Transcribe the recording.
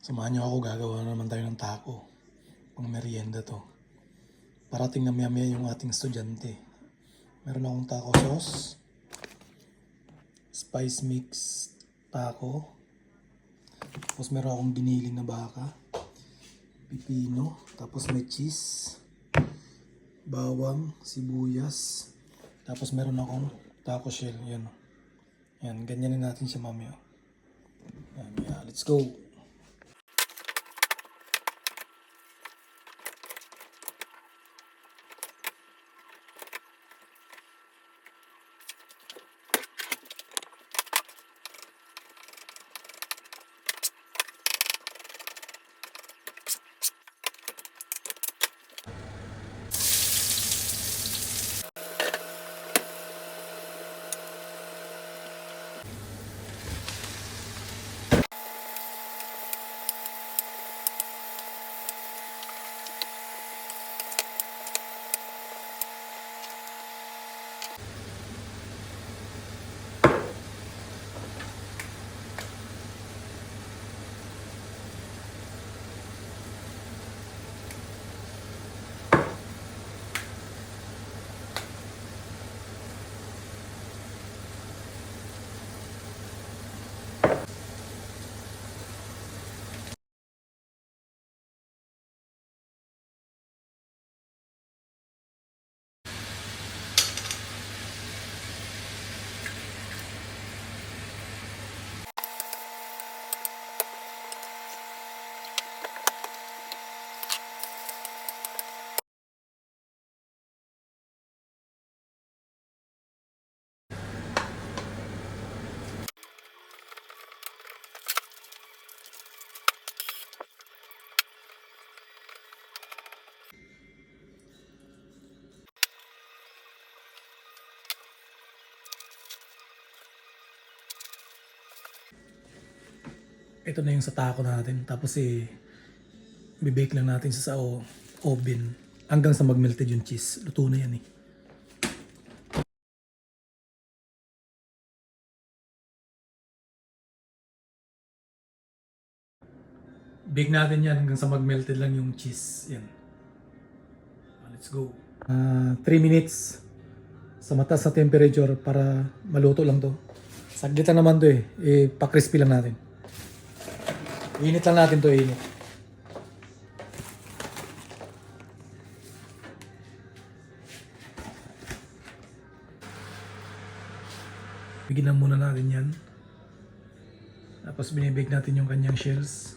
Samahan niyo ako, gagawa na naman tayo ng taco. Pang merienda to. Parating na maya-maya yung ating estudyante. Meron akong taco sauce, spice mix taco, tapos meron akong giniling na baka, pipino, tapos may cheese, bawang, sibuyas, tapos meron akong taco shell. Yan. Yan, ganyanin natin siya mamaya. Yan, yeah, let's go. Ito na yung sa taco natin. Tapos bibake lang natin sa oven hanggang sa mag-melted yung cheese. Luto na yan eh. Bake natin yan hanggang sa mag-melted lang yung cheese. Yan. Let's go. 3 minutes sa mataas na temperature para maluto lang to. Saglit lang naman to eh. Pa-crispy lang natin. Init lang natin to, init. Bigyan lang muna natin yan. Tapos binibake natin yung kanyang shells.